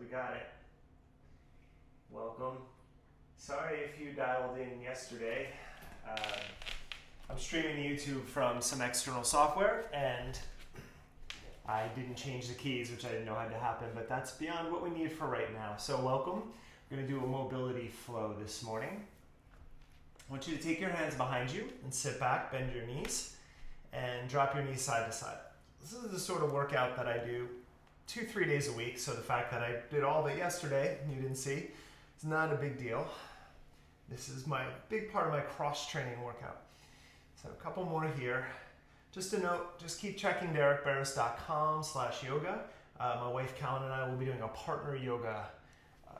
we got it. Welcome. Sorry if you dialed in yesterday. I'm streaming to YouTube from some external software and I didn't change the keys, which I didn't know had to happen, but that's beyond what we need for right now. So welcome. We're going to do a mobility flow this morning. I want you to take your hands behind you and sit back, bend your knees, and drop your knees side to side. This is the sort of workout that I do 2-3 days a week, so the fact that I did all of it yesterday, you didn't see, it's not a big deal. This is my big part of my cross-training workout. So a couple more here. Just a note, just keep checking derekbarris.com/yoga. My wife Callan and I will be doing a partner yoga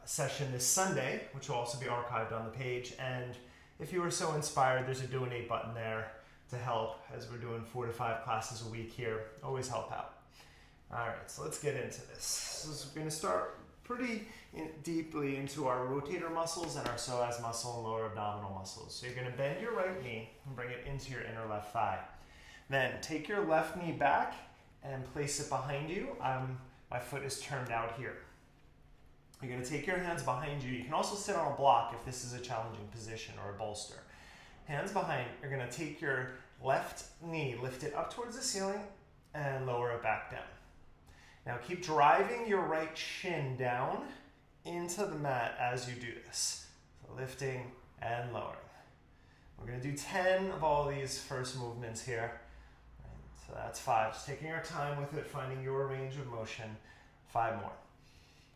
session this Sunday, which will also be archived on the page. And if you were so inspired, there's a donate button there to help, as we're doing 4 to 5 classes a week here. Always help out. All right, so let's get into this. So we're going to start pretty deeply into our rotator muscles and our psoas muscle and lower abdominal muscles. So you're going to bend your right knee and bring it into your inner left thigh. Then take your left knee back and place it behind you. My foot is turned out here. You're going to take your hands behind you. You can also sit on a block if this is a challenging position, or a bolster. Hands behind. You're going to take your left knee, lift it up towards the ceiling, and lower it back down. Now keep driving your right shin down into the mat as you do this. So lifting and lowering. We're going to do 10 of all these first movements here. So that's 5. Just taking our time with it, finding your range of motion. 5 more.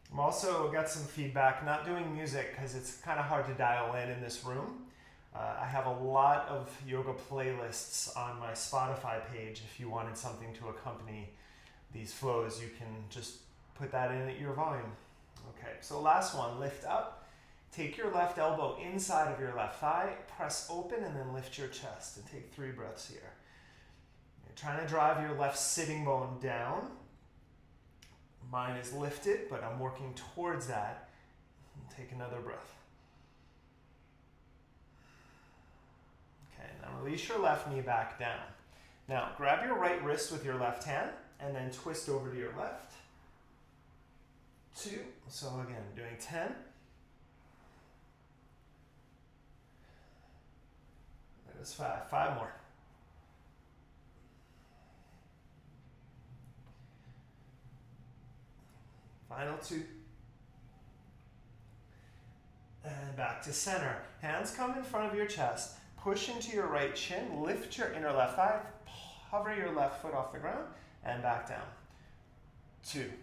I'm also got some feedback, not doing music because it's kind of hard to dial in this room. I have a lot of yoga playlists on my Spotify page. If you wanted something to accompany these flows, you can just put that in at your volume. Okay, so last one, lift up. Take your left elbow inside of your left thigh, press open, and then lift your chest. And take 3 breaths here. You're trying to drive your left sitting bone down. Mine is lifted, but I'm working towards that. Take another breath. Okay, now release your left knee back down. Now grab your right wrist with your left hand and then twist over to your left. 2. So again, doing 10. There's 5. 5 more. Final 2. And back to center. Hands come in front of your chest. Push into your right shin. Lift your inner left thigh. Hover your left foot off the ground. And back down. 2.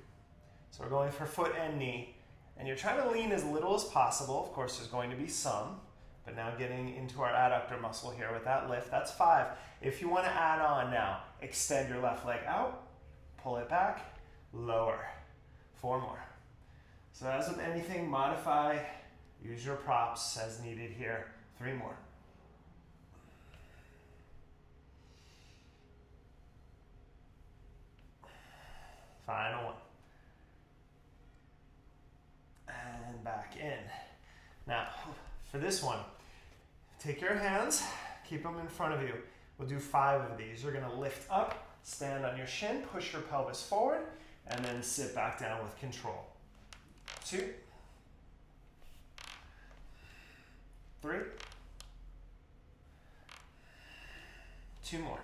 So we're going for foot and knee. And you're trying to lean as little as possible. Of course, there's going to be some. But now getting into our adductor muscle here with that lift. That's 5. If you want to add on now, extend your left leg out. Pull it back. Lower. 4 more. So as with anything, modify, use your props as needed here. 3 more. Final 1. And back in. Now, for this one, take your hands, keep them in front of you. We'll do 5 of these. You're going to lift up, stand on your shin, push your pelvis forward, and then sit back down with control. 2, 3, 2 more.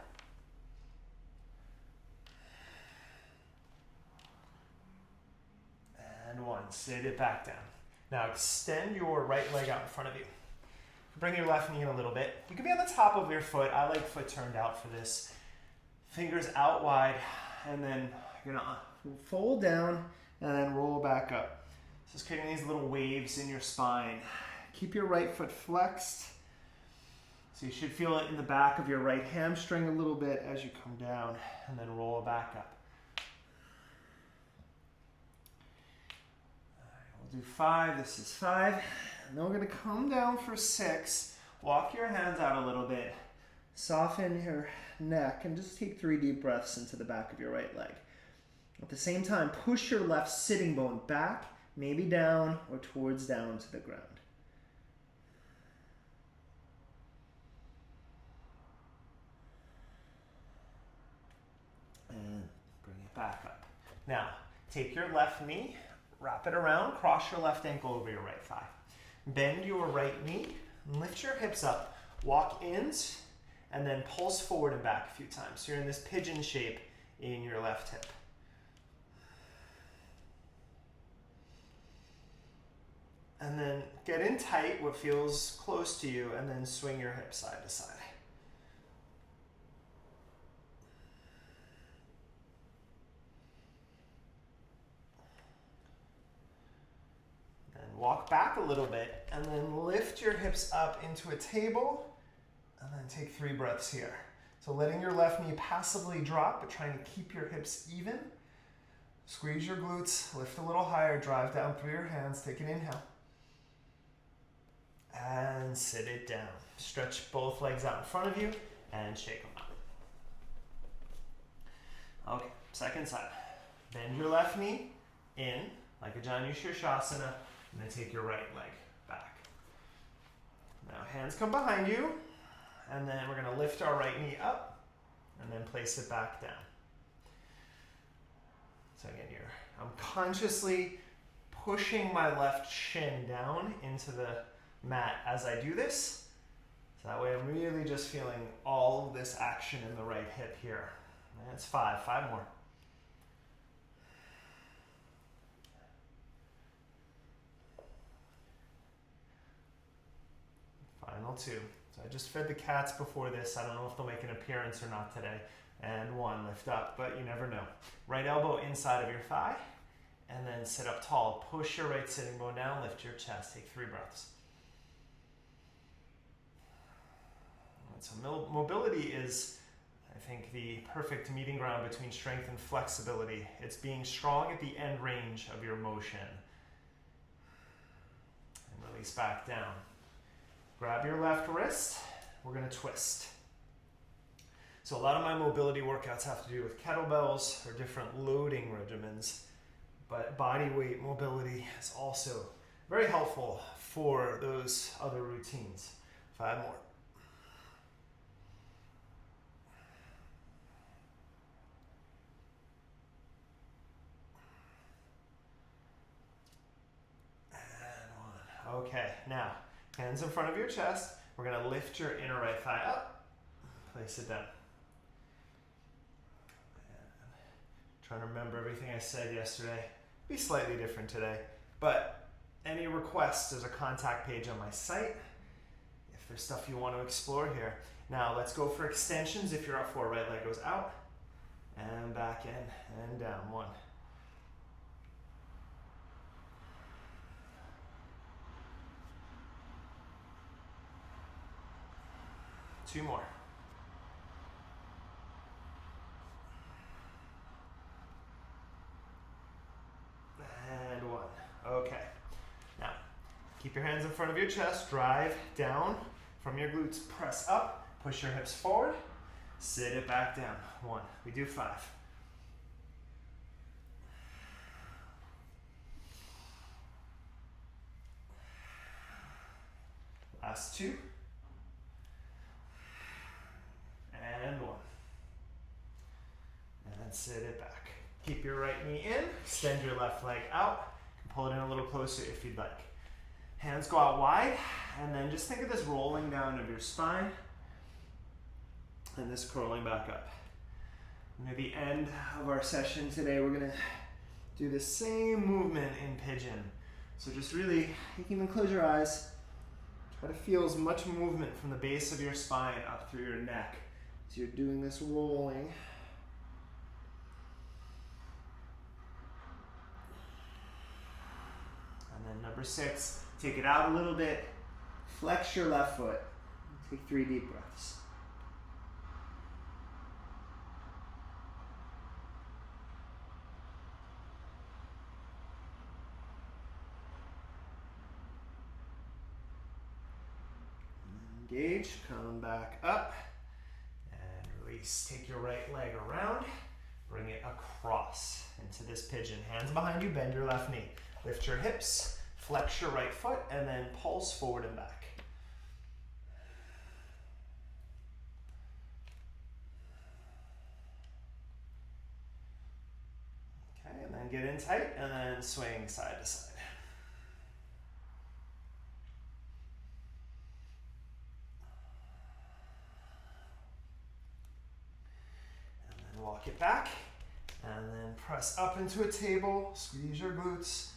And 1. Sit it back down. Now extend your right leg out in front of you. Bring your left knee in a little bit. You can be on the top of your foot. I like foot turned out for this. Fingers out wide, and then you're gonna fold down and then roll back up. So it's creating these little waves in your spine. Keep your right foot flexed. So you should feel it in the back of your right hamstring a little bit as you come down, and then roll back up. All right, we'll do 5. This is 5. And then we're going to come down for 6. Walk your hands out a little bit. Soften your neck and just take 3 deep breaths into the back of your right leg. At the same time, push your left sitting bone back, maybe down or towards down to the ground. And bring it back up. Now, take your left knee, wrap it around, cross your left ankle over your right thigh. Bend your right knee, lift your hips up, walk ins, and then pulse forward and back a few times. So you're in this pigeon shape in your left hip. And then get in tight, what feels close to you, and then swing your hip side to side. Then walk back a little bit, and then lift your hips up into a table, and then take 3 breaths here. So letting your left knee passively drop, but trying to keep your hips even. Squeeze your glutes, lift a little higher, drive down through your hands, take an inhale. And sit it down. Stretch both legs out in front of you and shake them out. Okay, second side. Bend your left knee in, like a Janu Shirshasana, and then take your right leg back. Now hands come behind you, and then we're gonna lift our right knee up, and then place it back down. So again, I'm consciously pushing my left shin down into the mat as I do this. So that way I'm really just feeling all of this action in the right hip here. That's 5 more. Final 2. So I just fed the cats before this. I don't know if they'll make an appearance or not today. And 1, lift up, but you never know. Right elbow inside of your thigh, and then sit up tall. Push your right sitting bone down, lift your chest, take 3 breaths. So mobility is, I think, the perfect meeting ground between strength and flexibility. It's being strong at the end range of your motion. And release back down. Grab your left wrist. We're going to twist. So a lot of my mobility workouts have to do with kettlebells or different loading regimens, but body weight mobility is also very helpful for those other routines. 5 more. Okay, now, hands in front of your chest. We're going to lift your inner right thigh up, place it down. And trying to remember everything I said yesterday. Be slightly different today, but any requests, there's a contact page on my site if there's stuff you want to explore here. Now, let's go for extensions. If you're up for, right leg goes out, and back in, and down. 1. 2 more. And 1. Okay. Now, keep your hands in front of your chest. Drive down from your glutes. Press up. Push your hips forward. Sit it back down. 1. We do 5. Last 2. And 1. And then sit it back. Keep your right knee in. Extend your left leg out. Pull it in a little closer if you'd like. Hands go out wide. And then just think of this rolling down of your spine. And this curling back up. And at the end of our session today, we're going to do the same movement in Pigeon. So just really, you can even close your eyes. Try to feel as much movement from the base of your spine up through your neck. So you're doing this rolling. And then number 6, take it out a little bit. Flex your left foot. Take 3 deep breaths. Engage, come back up, and release. Take your right leg around, bring it across into this pigeon. Hands behind you, bend your left knee. Lift your hips, flex your right foot, and then pulse forward and back. Okay, and then get in tight and then swing side to side. And then walk it back and then press up into a table, squeeze your glutes,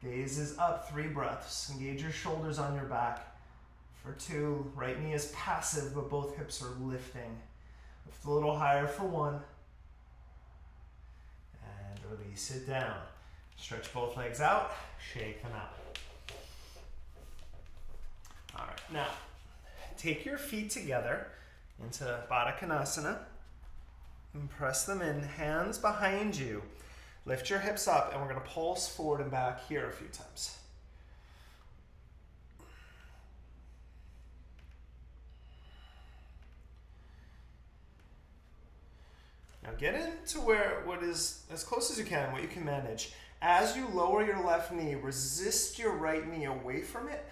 gaze is up, 3 breaths. Engage your shoulders on your back. For 2, right knee is passive, but both hips are lifting. Lift a little higher for 1. And release it down. Stretch both legs out, shake them out. All right, now take your feet together into Baddha Konasana and press them in, hands behind you. Lift your hips up, and we're going to pulse forward and back here a few times. Now get into what is as close as you can, what you can manage. As you lower your left knee, resist your right knee away from it.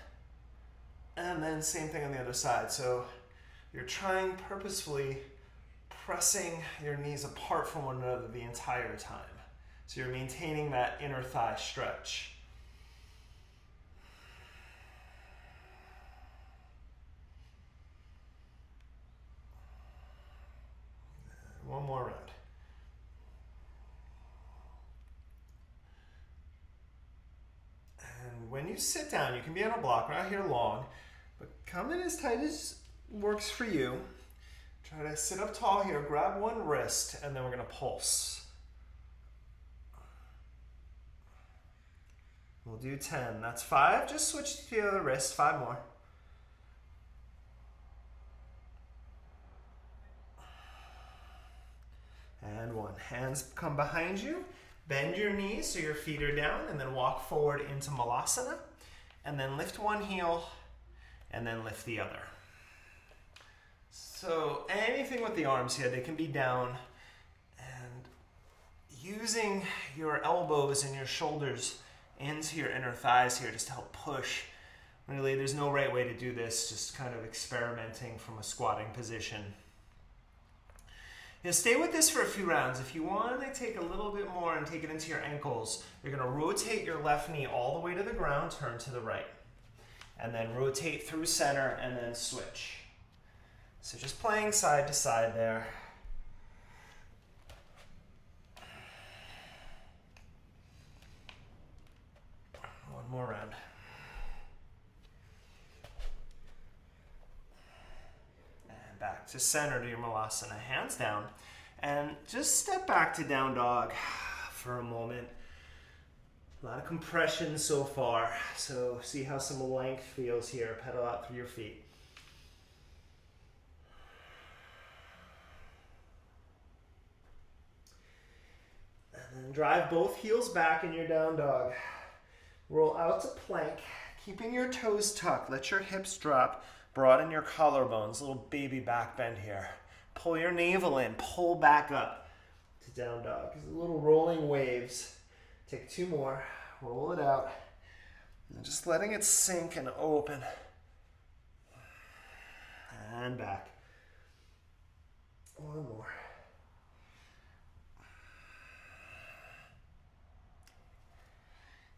And then same thing on the other side. So you're trying purposefully pressing your knees apart from one another the entire time. So you're maintaining that inner thigh stretch. One more round. And when you sit down, you can be on a block. We're not here long, but come in as tight as works for you. Try to sit up tall here, grab one wrist, and then we're gonna pulse. We'll do 10, that's 5. Just switch to the other wrist, 5 more. And 1. Hands come behind you. Bend your knees so your feet are down, and then walk forward into Malasana. And then lift one heel, and then lift the other. So anything with the arms here, they can be down. And using your elbows and your shoulders into your inner thighs here just to help push. Really, there's no right way to do this, just kind of experimenting from a squatting position. Now stay with this for a few rounds. If you want to take a little bit more and take it into your ankles, you're going to rotate your left knee all the way to the ground, turn to the right. And then rotate through center and then switch. So just playing side to side there. One more round. And back to center to your Malasana, hands down. And just step back to down dog for a moment. A lot of compression so far. So see how some length feels here. Pedal out through your feet. And then drive both heels back in your down dog. Roll out to plank, keeping your toes tucked. Let your hips drop. Broaden your collarbones. Little baby back bend here. Pull your navel in. Pull back up to down dog. Little rolling waves. Take 2 more. Roll it out. And just letting it sink and open. And back. One more.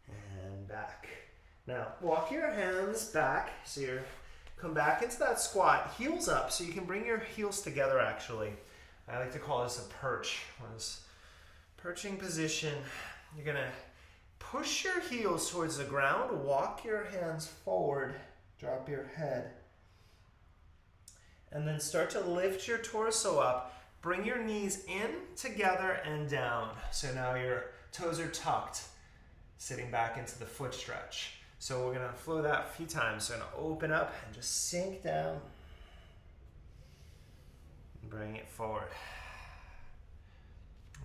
And back. Now, walk your hands back. So you're come back into that squat, heels up, so you can bring your heels together actually. I like to call this a perch. This perching position, you're gonna push your heels towards the ground, walk your hands forward, drop your head, and then start to lift your torso up. Bring your knees in, together, and down. So now your toes are tucked, sitting back into the foot stretch. So we're gonna flow that a few times. So I'm gonna open up and just sink down. And bring it forward.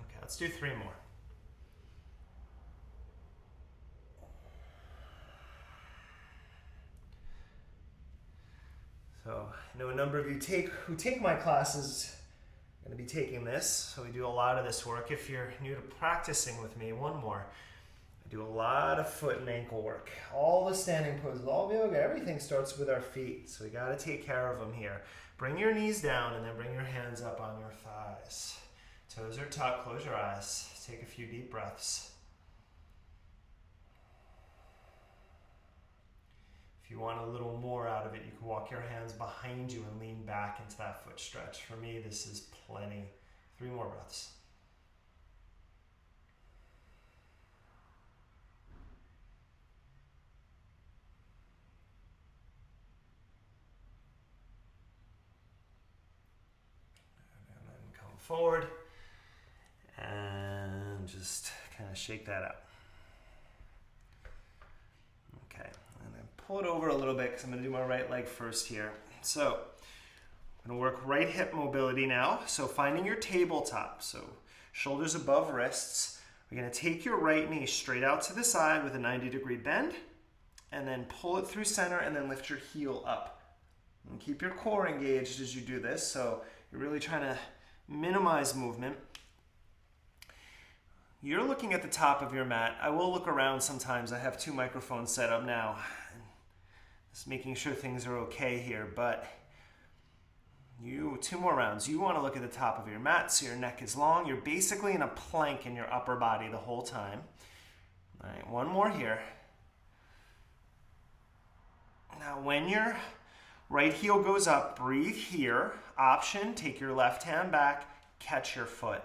Okay, let's do 3 more. So I know a number of you who take my classes are gonna be taking this. So we do a lot of this work. If you're new to practicing with me, 1 more. Do a lot of foot and ankle work. All the standing poses, all of yoga, everything starts with our feet. So we gotta take care of them here. Bring your knees down and then bring your hands up on your thighs. Toes are tucked, close your eyes. Take a few deep breaths. you want a little more out of it, you can walk your hands behind you and lean back into that foot stretch. For me, this is plenty. 3 more breaths. And then come forward and just kind of shake that out. Okay, and then pull it over a little bit because I'm going to do my right leg first here. So I'm going to work right hip mobility now. So finding your tabletop, so shoulders above wrists. We're going to take your right knee straight out to the side with a 90-degree bend, and then pull it through center, and then lift your heel up. And keep your core engaged as you do this, so you're really trying to minimize movement. You're looking at the top of your mat. I will look around sometimes. I have 2 microphones set up now. Just making sure things are okay here, but 2 more rounds. You want to look at the top of your mat so your neck is long. You're basically in a plank in your upper body the whole time. All right, 1 more here. Now when your right heel goes up, breathe here. Option, take your left hand back, catch your foot.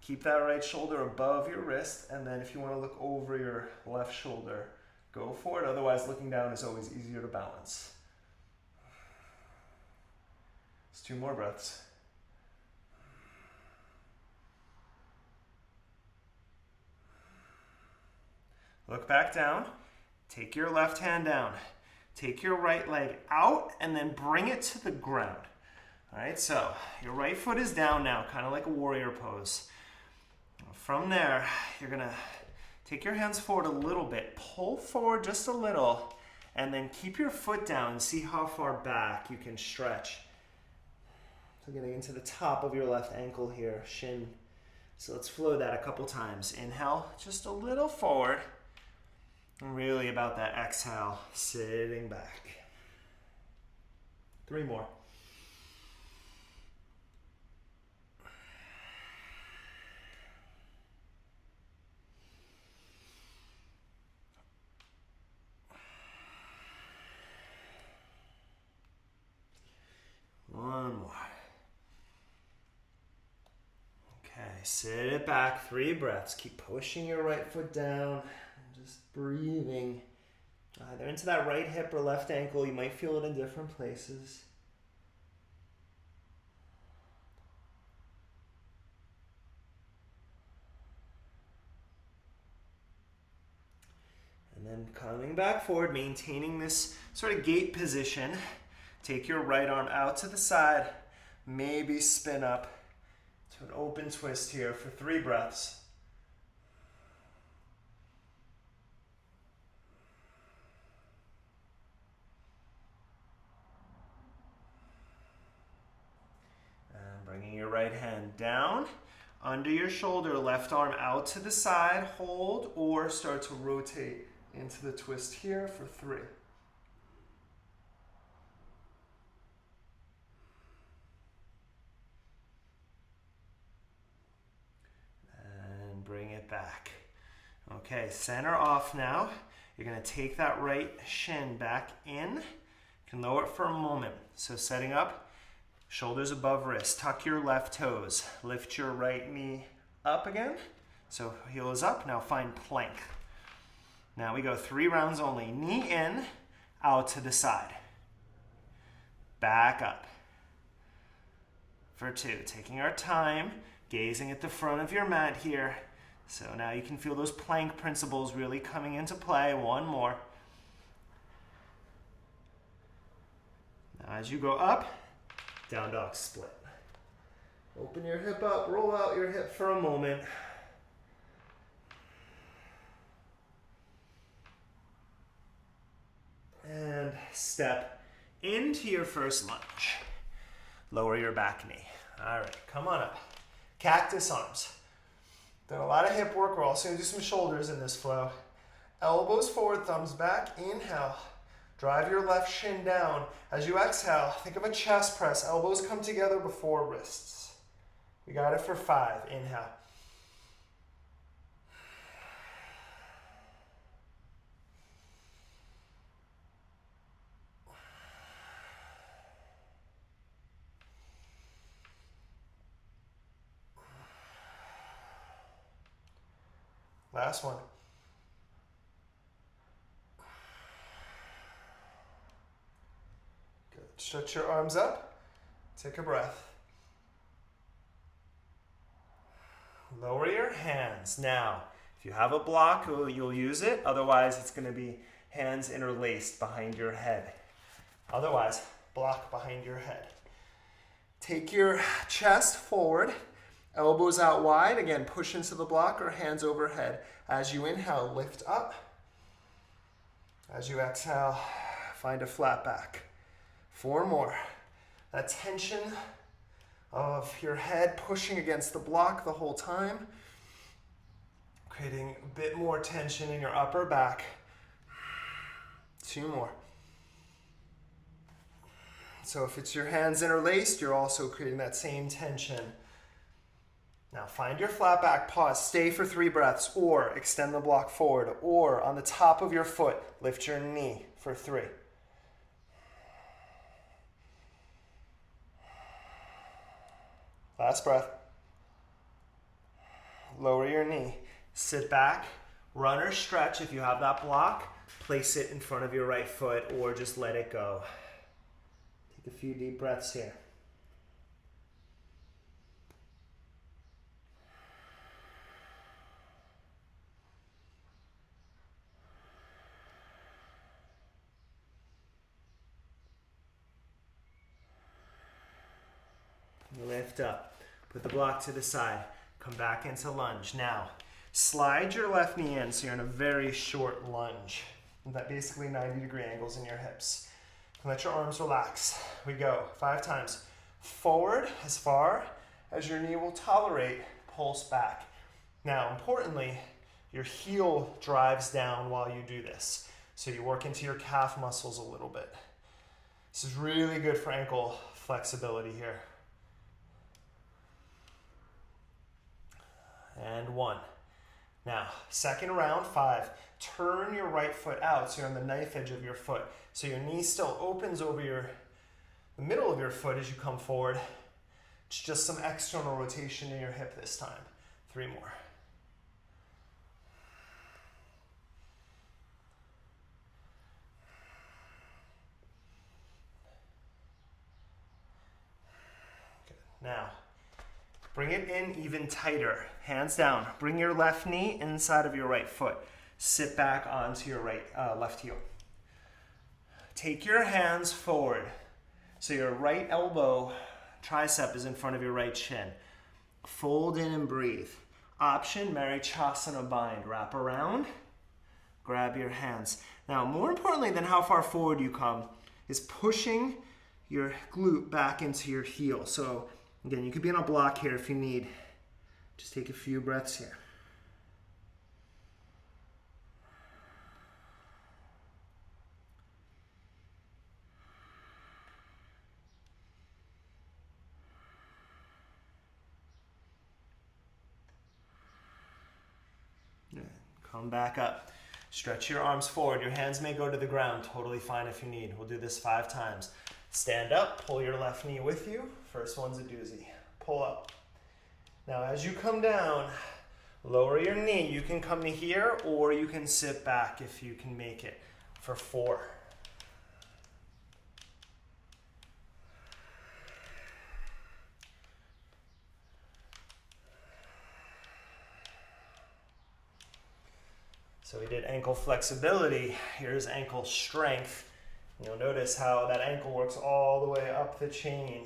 Keep that right shoulder above your wrist, and then if you want to look over your left shoulder, go for it. Otherwise, looking down is always easier to balance. It's 2 more breaths. Look back down. Take your left hand down. Take your right leg out and then bring it to the ground. All right, so your right foot is down now, kind of like a warrior pose. From there, you're gonna take your hands forward a little bit, pull forward just a little, and then keep your foot down and see how far back you can stretch. So getting into the top of your left ankle here, shin. So let's flow that a couple times. Inhale, just a little forward. And really about that exhale, sitting back. 3 more. One more. Okay, sit it back, 3 breaths. Keep pushing your right foot down and just breathing either into that right hip or left ankle. You might feel it in different places. And then coming back forward, maintaining this sort of gate position. Take your right arm out to the side, maybe spin up to an open twist here for 3 breaths. And bringing your right hand down, under your shoulder, left arm out to the side, hold, or start to rotate into the twist here for 3. Bring it back. Okay, center off now. You're going to take that right shin back in. You can lower it for a moment. So setting up, shoulders above wrist. Tuck your left toes. Lift your right knee up again. So heel is up. Now find plank. Now we go 3 rounds only. Knee in, out to the side. Back up. For 2. Taking our time, gazing at the front of your mat here. So now you can feel those plank principles really coming into play. 1 more. Now as you go up, down dog split. Open your hip up, roll out your hip for a moment. And step into your first lunge. Lower your back knee. All right, come on up. Cactus arms. Done a lot of hip work. We're also going to do some shoulders in this flow. Elbows forward, thumbs back. Inhale. Drive your left shin down. As you exhale, think of a chest press. Elbows come together before wrists. We got it for 5. Inhale. Last one. Good. Stretch your arms up. Take a breath. Lower your hands. Now, if you have a block, you'll use it. Otherwise, it's going to be hands interlaced behind your head. Otherwise, block behind your head. Take your chest forward, elbows out wide. Again, push into the block or hands overhead. As you inhale, lift up. As you exhale, find a flat back. 4 more. That tension of your head pushing against the block the whole time, creating a bit more tension in your upper back. 2 more. So if it's your hands interlaced, you're also creating that same tension. Now find your flat back, pause, stay for 3 breaths, or extend the block forward, or on the top of your foot, lift your knee for 3. Last breath. Lower your knee. Sit back, run or stretch if you have that block. Place it in front of your right foot or just let it go. Take a few deep breaths here. Lift up. Put the block to the side. Come back into lunge. Now, slide your left knee in so you're in a very short lunge. That basically 90-degree angles in your hips. And let your arms relax. We go 5 times. Forward as far as your knee will tolerate. Pulse back. Now, importantly, your heel drives down while you do this. So you work into your calf muscles a little bit. This is really good for ankle flexibility here. And 1. Now, second round, 5. Turn your right foot out so you're on the knife edge of your foot. So your knee still opens over the middle of your foot as you come forward. It's just some external rotation in your hip this time. 3 more. Good. Now, bring it in even tighter. Hands down. Bring your left knee inside of your right foot. Sit back onto your left heel. Take your hands forward. So your right elbow, tricep is in front of your right shin. Fold in and breathe. Option, Marichasana bind. Wrap around. Grab your hands. Now, more importantly than how far forward you come is pushing your glute back into your heel. So again, you could be on a block here if you need. Just take a few breaths here. Come back up. Stretch your arms forward. Your hands may go to the ground. Totally fine if you need. We'll do this 5 times. Stand up. Pull your left knee with you. First one's a doozy. Pull up. Now as you come down, lower your knee. You can come to here or you can sit back if you can make it for 4. So we did ankle flexibility. Here's ankle strength. You'll notice how that ankle works all the way up the chain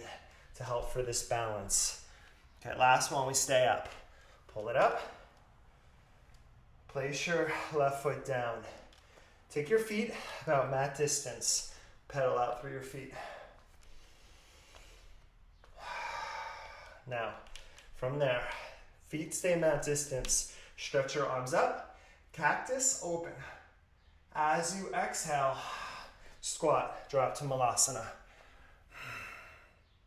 to help for this balance. Okay, last one, we stay up. Pull it up. Place your left foot down. Take your feet about mat distance. Pedal out through your feet. Now, from there, feet stay mat distance. Stretch your arms up. Cactus, open. As you exhale, squat, drop to Malasana.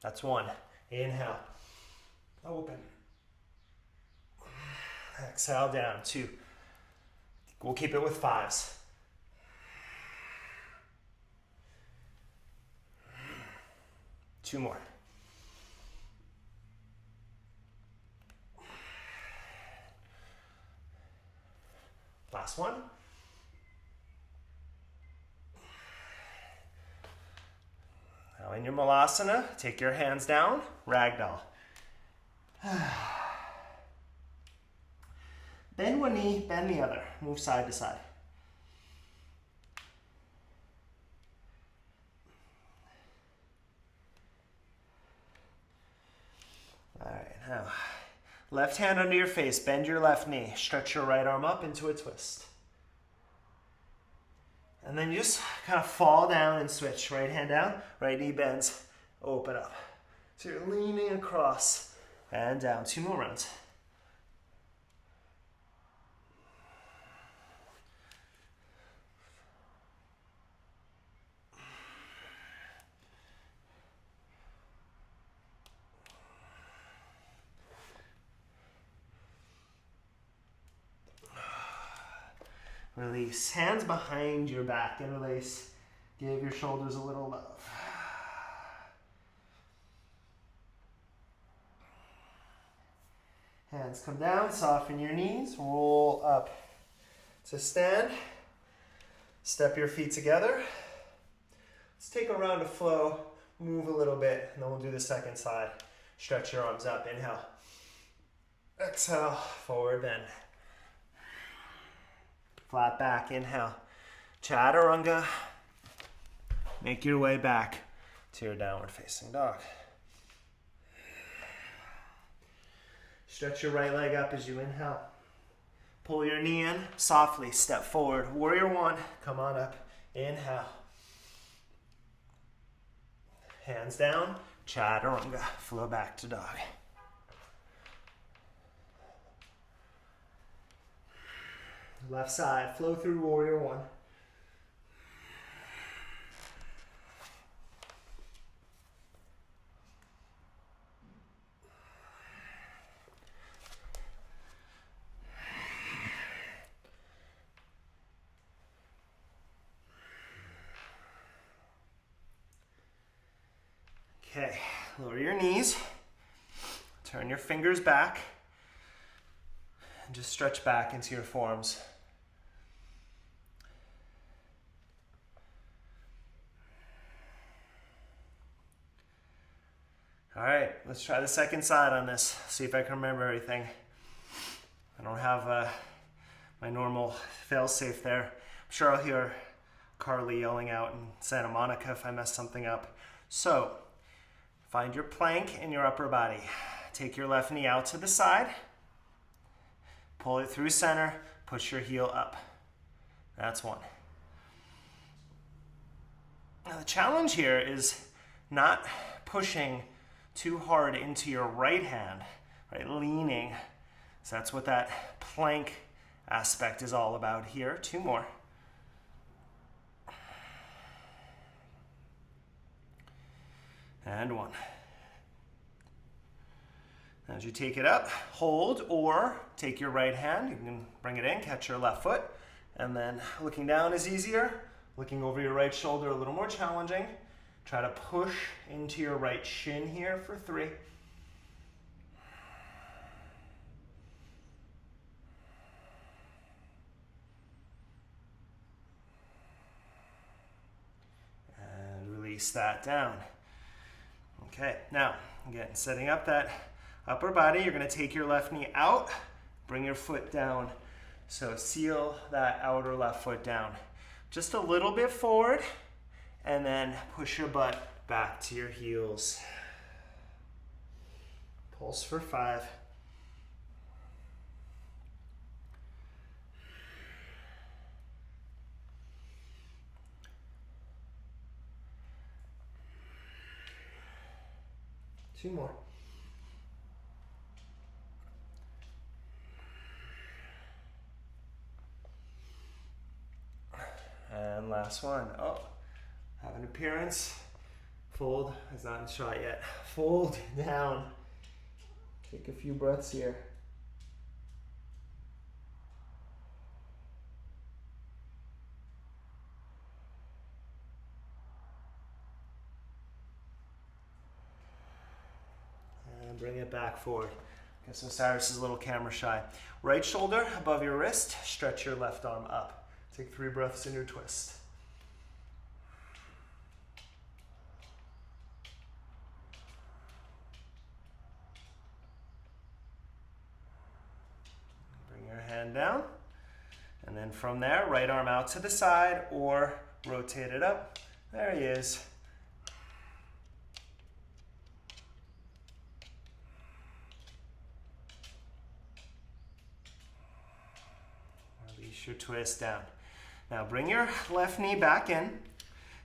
That's 1. Inhale. Open. Exhale down. 2. We'll keep it with 5s. 2 more. in your malasana, take your hands down, ragdoll. Bend one knee, bend the other. Move side to side. All right, now, left hand under your face, bend your left knee, stretch your right arm up into a twist. And then you just kind of fall down and switch. Right hand down, right knee bends, open up. So you're leaning across and down. 2 more rounds. Release. Hands behind your back and release. Give your shoulders a little love. Hands come down, soften your knees, roll up to stand. Step your feet together. Let's take a round of flow, move a little bit, and then we'll do the second side. Stretch your arms up, inhale. Exhale, forward bend. Flat back, inhale. Chaturanga. Make your way back to your downward facing dog. Stretch your right leg up as you inhale. Pull your knee in, softly step forward. Warrior one, come on up. Inhale. Hands down, chaturanga. Flow back to dog. Left side, flow through warrior one. Okay, lower your knees, turn your fingers back, and just stretch back into your forearms. All right, let's try the second side on this, see if I can remember everything. I don't have my normal fail-safe there. I'm sure I'll hear Carly yelling out in Santa Monica if I mess something up. So, find your plank in your upper body. Take your left knee out to the side. Pull it through center. Push your heel up. That's one. Now the challenge here is not pushing too hard into your right hand, right? Leaning. So that's what that plank aspect is all about here. 2 more. And 1. As you take it up, hold or take your right hand. You can bring it in, catch your left foot. And then looking down is easier. Looking over your right shoulder, a little more challenging. Try to push into your right shin here for 3. And release that down. Okay, now, again, setting up that upper body, you're gonna take your left knee out, bring your foot down. So seal that outer left foot down. Just a little bit forward, and then push your butt back to your heels. Pulse for 5. Two more. And last one. Oh, have an appearance. Fold is not in shot yet. Fold down. Take a few breaths here. And bring it back forward. Guess Osiris is a little camera shy. Right shoulder above your wrist. Stretch your left arm up. Take 3 breaths in your twist. down. And then from there, right arm out to the side or rotate it up. There he is. Release your twist down. Now bring your left knee back in.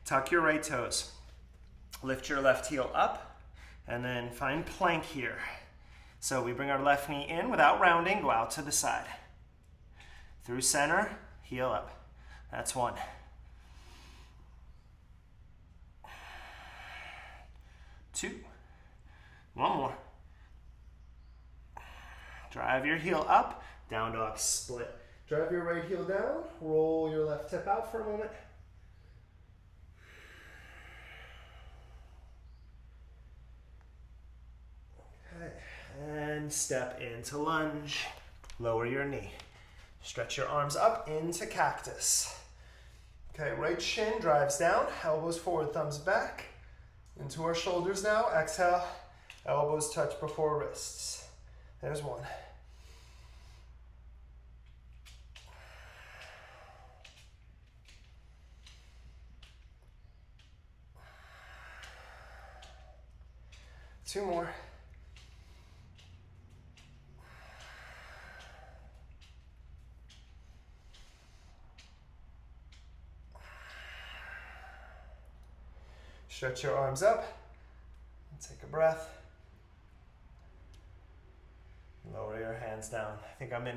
Tuck your right toes. Lift your left heel up and then find plank here. So we bring our left knee in without rounding, go out to the side. Through center, heel up. That's one. Two. One more. Drive your heel up, down dog split. Drive your right heel down, roll your left hip out for a moment. Okay, and step into lunge. Lower your knee. Stretch your arms up into cactus. Okay, right shin drives down, elbows forward, thumbs back. Into our shoulders now. Exhale, elbows touch before wrists. There's one. Two more. Stretch your arms up. Take a breath. Lower your hands down. I think I'm in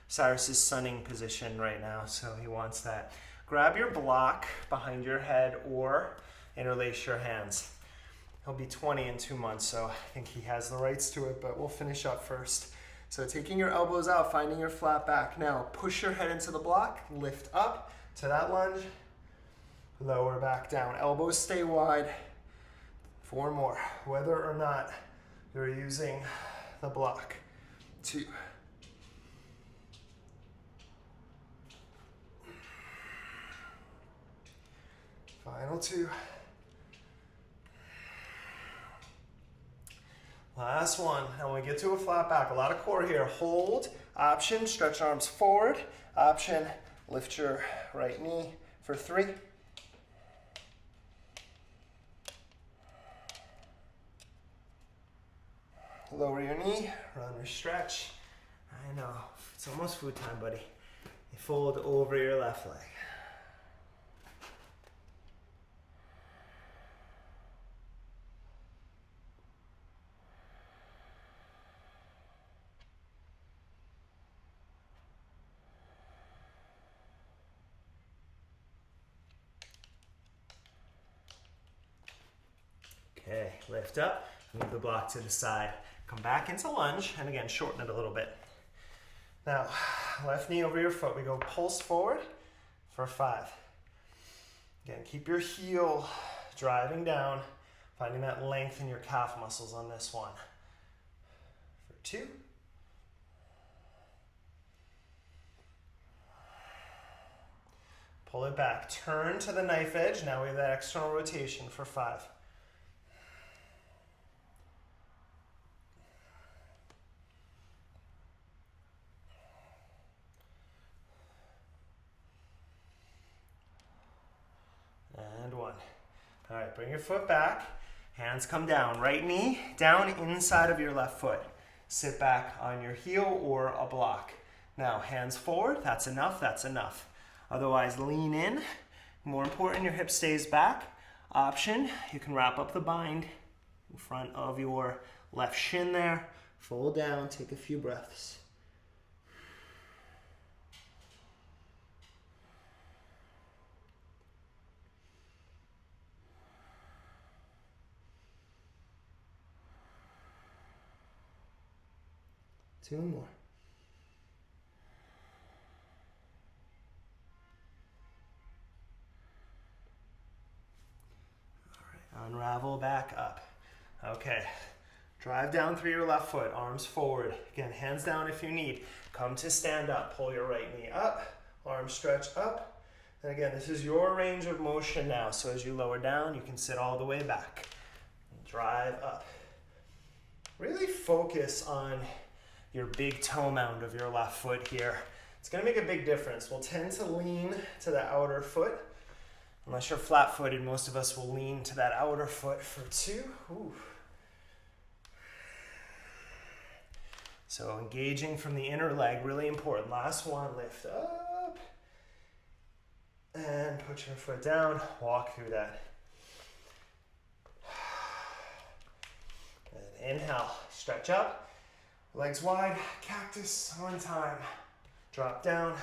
Cyrus's sunning position right now, so he wants that. Grab your block behind your head or interlace your hands. He'll be 20 in 2 months, so I think he has the rights to it, but we'll finish up first. So taking your elbows out, finding your flat back. Now push your head into the block, lift up to that lunge, lower back down. Elbows stay wide. 4 more, whether or not you're using the block. 2. Final 2. Last one. Now when we get to a flat back, a lot of core here. Hold, option, stretch arms forward. Option, lift your right knee for 3. Lower your knee, run your stretch. I know, it's almost food time, buddy. You fold over your left leg. Okay, lift up, move the block to the side. Come back into lunge, and again, shorten it a little bit. Now, left knee over your foot. We go pulse forward for 5. Again, keep your heel driving down, finding that length in your calf muscles on this one. For 2. Pull it back, turn to the knife edge. Now we have that external rotation for 5. And 1. All right, bring your foot back. Hands come down. Right knee down inside of your left foot. Sit back on your heel or a block. Now, hands forward. That's enough. That's enough. Otherwise, lean in. More important, your hip stays back. Option, you can wrap up the bind in front of your left shin there. Fold down. Take a few breaths. Two more. All right, unravel back up. Okay, drive down through your left foot, arms forward. Again, hands down if you need. Come to stand up, pull your right knee up, arms stretch up. And again, this is your range of motion now. So as you lower down, you can sit all the way back. Drive up. Really focus on your big toe mound of your left foot here. It's going to make a big difference. We'll tend to lean to the outer foot. Unless you're flat-footed, most of us will lean to that outer foot for 2. Ooh. So engaging from the inner leg, really important. Last one, lift up. And put your foot down, walk through that. And inhale, stretch up. Legs wide, cactus, 1 time. Drop down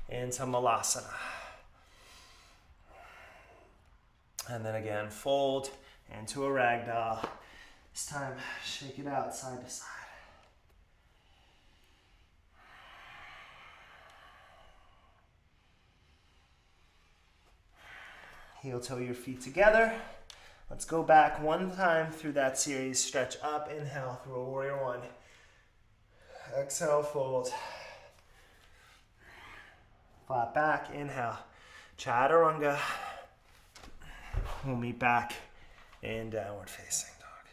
into malasana. And then again, fold into a ragdoll. This time, shake it out side to side. Heel toe your feet together. Let's go back 1 time through that series. Stretch up, inhale through a warrior 1. Exhale, fold. Flat back, inhale. Chaturanga. We'll meet back in downward facing dog.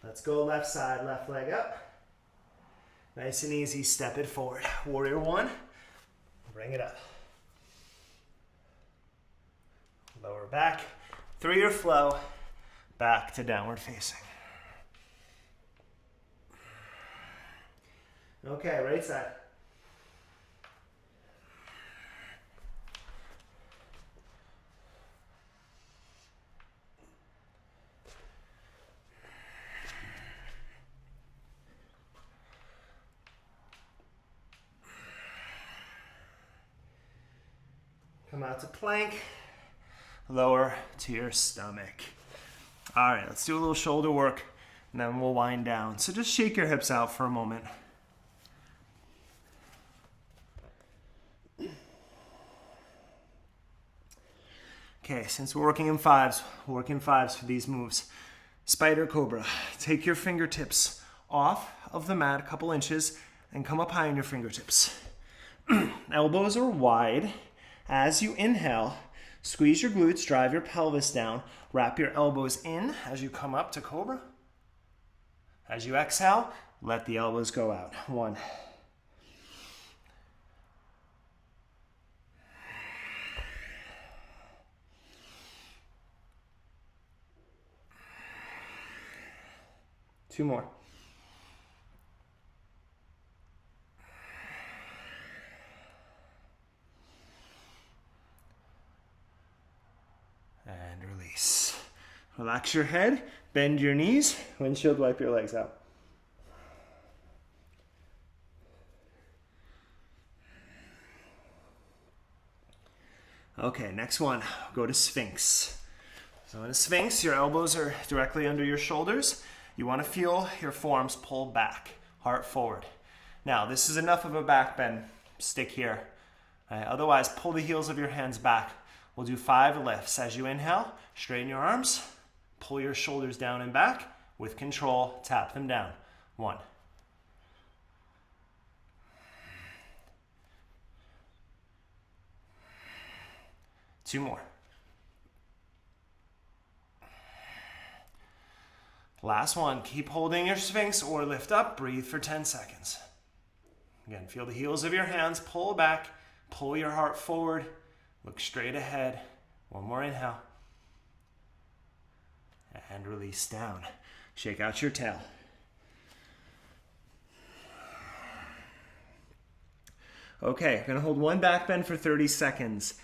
Let's go left side, left leg up. Nice and easy, step it forward. Warrior 1, bring it up. Lower back, through your flow, back to downward facing. Okay, right side. Come out to plank, lower to your stomach. All right, let's do a little shoulder work and then we'll wind down. So just shake your hips out for a moment. Okay, since we're working in 5s, we'll work in 5s for these moves. Spider Cobra. Take your fingertips off of the mat a couple inches and come up high on your fingertips. Elbows are wide. As you inhale, squeeze your glutes, drive your pelvis down, wrap your elbows in as you come up to Cobra. As you exhale, let the elbows go out. 1. Two more. And release. Relax your head, bend your knees, windshield wipe your legs out. Okay, next one, go to Sphinx. So in a Sphinx, your elbows are directly under your shoulders. You want to feel your forearms pull back, heart forward. Now, this is enough of a back bend. Stick here. Otherwise, pull the heels of your hands back. We'll do 5 lifts. As you inhale, straighten your arms, pull your shoulders down and back. With control, tap them down. 1. 2 more. Last one. Keep holding your Sphinx or lift up. Breathe for 10 seconds. Again, feel the heels of your hands. Pull back. Pull your heart forward. Look straight ahead. 1 more inhale. And release down. Shake out your tail. Okay, I'm going to hold 1 back bend for 30 seconds.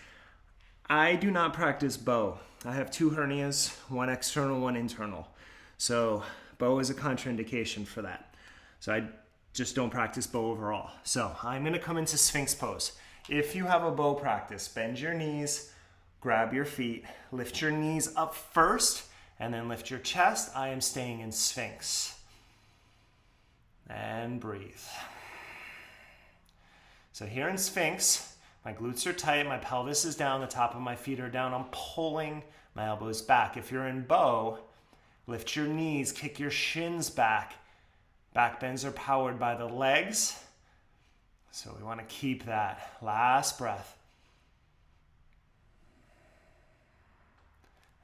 I do not practice bow. I have 2 hernias, 1 external, 1 internal. So bow is a contraindication for that. So I just don't practice bow overall. So I'm going to come into Sphinx Pose. If you have a bow practice, bend your knees, grab your feet, lift your knees up first, and then lift your chest. I am staying in Sphinx. And breathe. So here in Sphinx, my glutes are tight, my pelvis is down, the top of my feet are down. I'm pulling my elbows back. If you're in bow, lift your knees, kick your shins back. Back bends are powered by the legs. So we want to keep that. Last breath.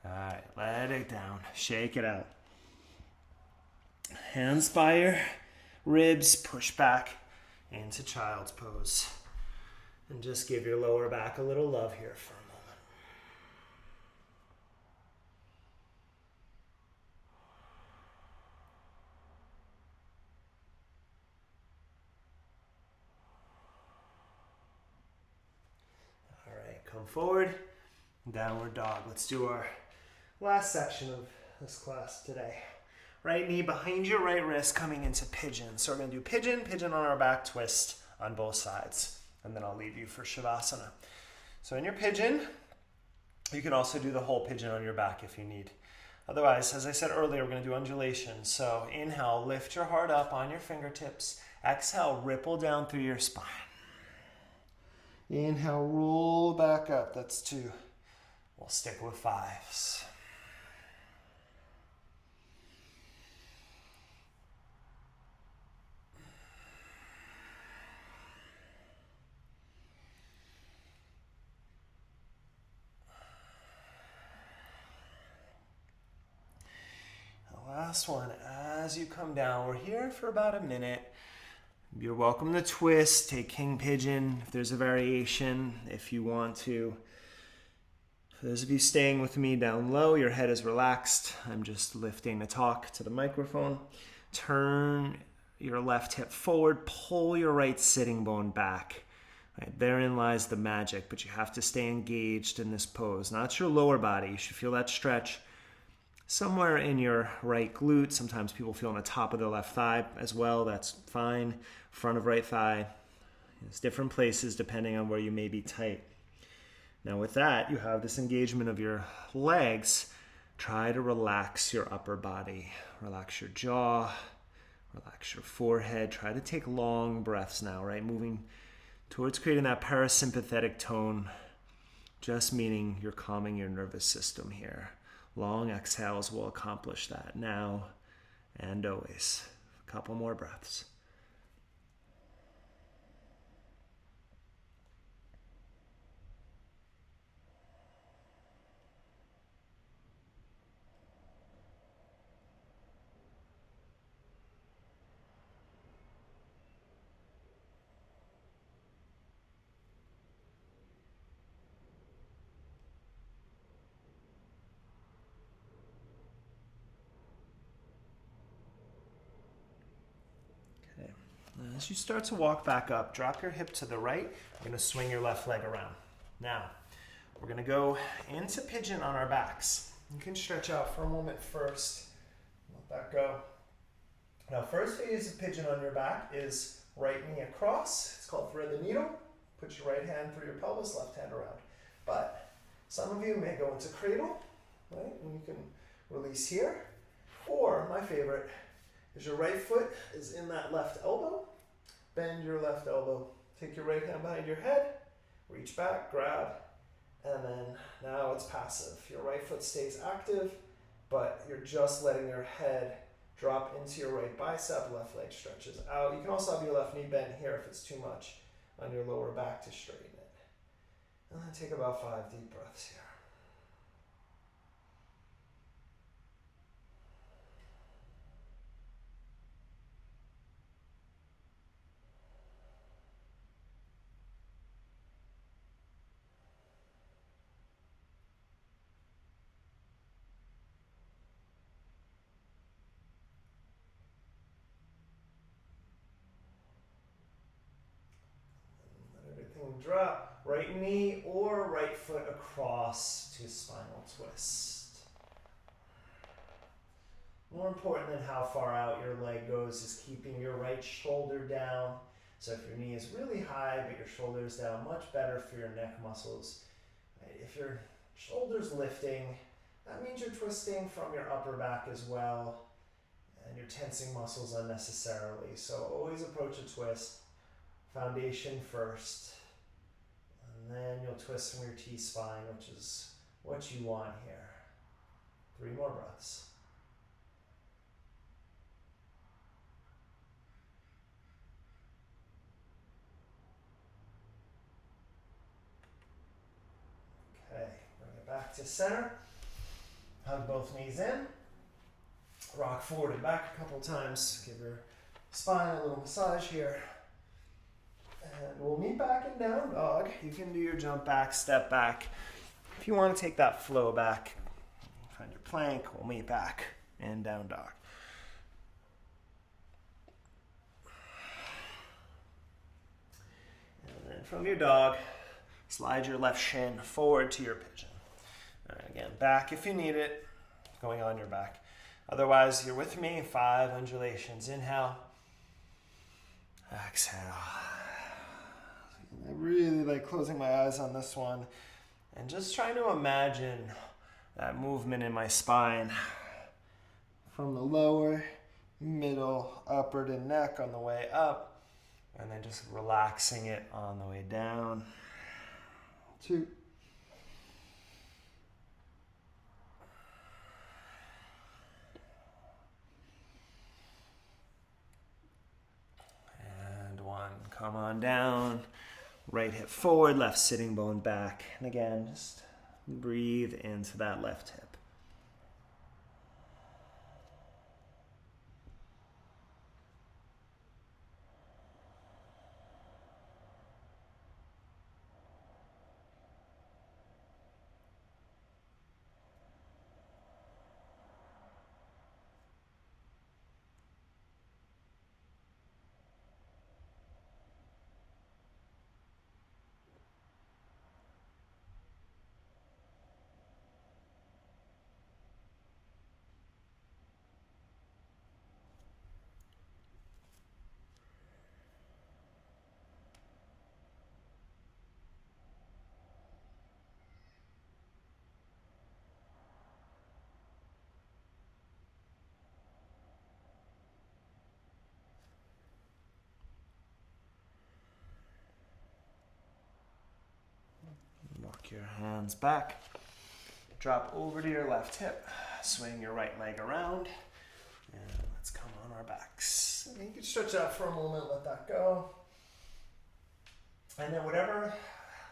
All right, let it down. Shake it out. Hands by your ribs, push back into child's pose. And just give your lower back a little love here for a moment. All right, come forward, downward dog. Let's do our last section of this class today. Right knee behind your right wrist coming into pigeon. So we're going to do pigeon, pigeon on our back, twist on both sides. And then I'll leave you for Shavasana. So in your pigeon, you can also do the whole pigeon on your back if you need. Otherwise, as I said earlier, we're going to do undulation. So inhale, lift your heart up on your fingertips. Exhale, ripple down through your spine. Inhale, roll back up. That's 2. We'll stick with 5s. Last one, as you come down, we're here for about a minute. You're welcome to twist, take king pigeon if there's a variation, if you want to. For those of you staying with me down low, your head is relaxed. I'm just lifting the talk to the microphone. Turn your left hip forward, pull your right sitting bone back. Right, therein lies the magic, but you have to stay engaged in this pose. Not your lower body, you should feel that stretch somewhere in your right glute. Sometimes people feel on the top of the left thigh as well. That's fine. Front of right thigh. It's different places depending on where you may be tight. Now with that, you have this engagement of your legs. Try to relax your upper body. Relax your jaw. Relax your forehead. Try to take long breaths now, right? Moving towards creating that parasympathetic tone. Just meaning you're calming your nervous system here. Long exhales will accomplish that now and always. A couple more breaths. As you start to walk back up, drop your hip to the right. You're going to swing your left leg around. Now, we're going to go into pigeon on our backs. You can stretch out for a moment first. Let that go. Now, first phase of pigeon on your back is right knee across. It's called thread the needle. Put your right hand through your pelvis, left hand around. But some of you may go into cradle, right? And you can release here. Or, my favorite, is your right foot is in that left elbow. Bend your left elbow. Take your right hand behind your head. Reach back, grab, and then now it's passive. Your right foot stays active, but you're just letting your head drop into your right bicep. Left leg stretches out. You can also have your left knee bent here if it's too much on your lower back to straighten it. And then take about 5 deep breaths here. Drop, right knee or right foot across to spinal twist. More important than how far out your leg goes is keeping your right shoulder down. So if your knee is really high but your shoulder is down, much better for your neck muscles. If your shoulder's lifting, that means you're twisting from your upper back as well, and you're tensing muscles unnecessarily. So always approach a twist, foundation first. And then you'll twist from your T-spine, which is what you want here. 3 more breaths. Okay, bring it back to center. Hug both knees in. Rock forward and back a couple times. Give your spine a little massage here. And we'll meet back in down dog. You can do your jump back, step back. If you want to take that flow back, find your plank, we'll meet back in down dog. And then from your dog, slide your left shin forward to your pigeon. Again, back if you need it, going on your back. Otherwise, you're with me. 5 undulations. Inhale. Exhale. I really like closing my eyes on this one and just trying to imagine that movement in my spine from the lower, middle, upper to neck on the way up, and then just relaxing it on the way down. 2. And 1. Come on down. Right hip forward, left sitting bone back. And again, just breathe into that left hip. Walk your hands back. Drop over to your left hip. Swing your right leg around. And let's come on our backs. And you can stretch out for a moment, let that go. And then whatever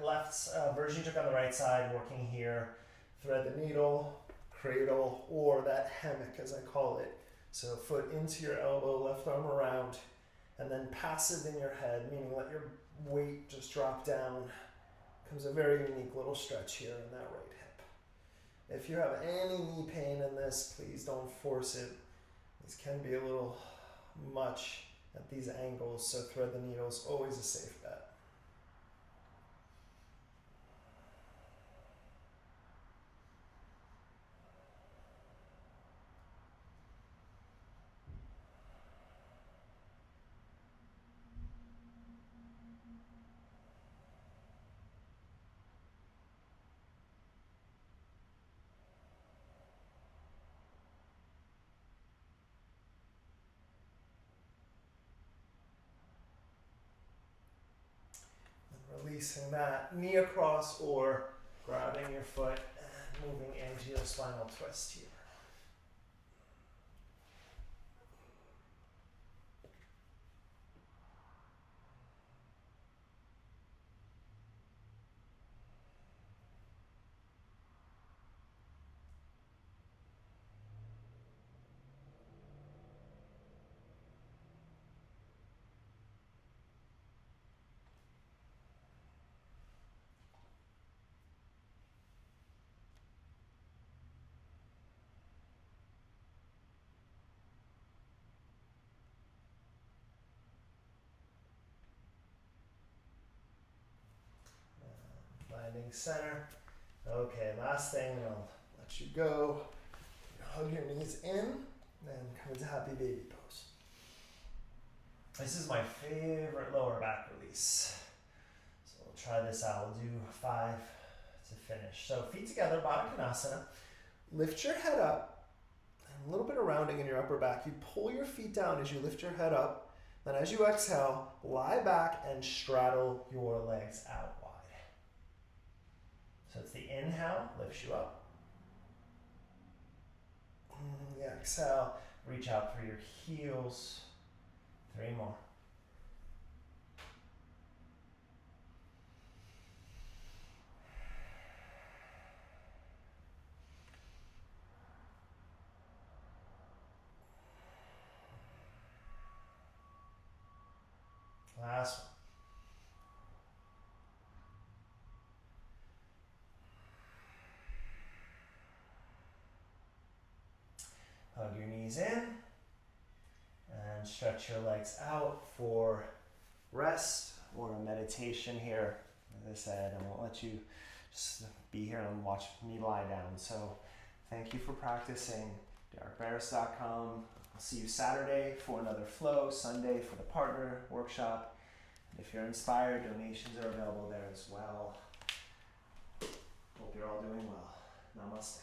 left version you took on the right side, working here, thread the needle, cradle, or that hammock as I call it. So foot into your elbow, left arm around, and then passive in your head, meaning let your weight just drop down. Comes a very unique little stretch here in that right hip. If you have any knee pain in this, please don't force it. These can be a little much at these angles, so thread the needle is always a safe bet. Releasing that knee across or grabbing your foot and moving into your spinal twist here. Finding center. Okay, last thing, and I'll let you go. Hug your knees in and come into happy baby pose. This is my favorite lower back release. So we'll try this out. We'll do 5 to finish. So feet together, Baddha Konasana. Lift your head up. And a little bit of rounding in your upper back. You pull your feet down as you lift your head up. Then as you exhale, lie back and straddle your legs out wide. So it's the inhale, lifts you up. The exhale, reach out through your heels. 3 more. Last one. Hug your knees in and stretch your legs out for rest or a meditation here. As I said, I won't let you just be here and watch me lie down. So thank you for practicing. DerekBarris.com. I'll see you Saturday for another flow, Sunday for the partner workshop. And if you're inspired, donations are available there as well. Hope you're all doing well. Namaste.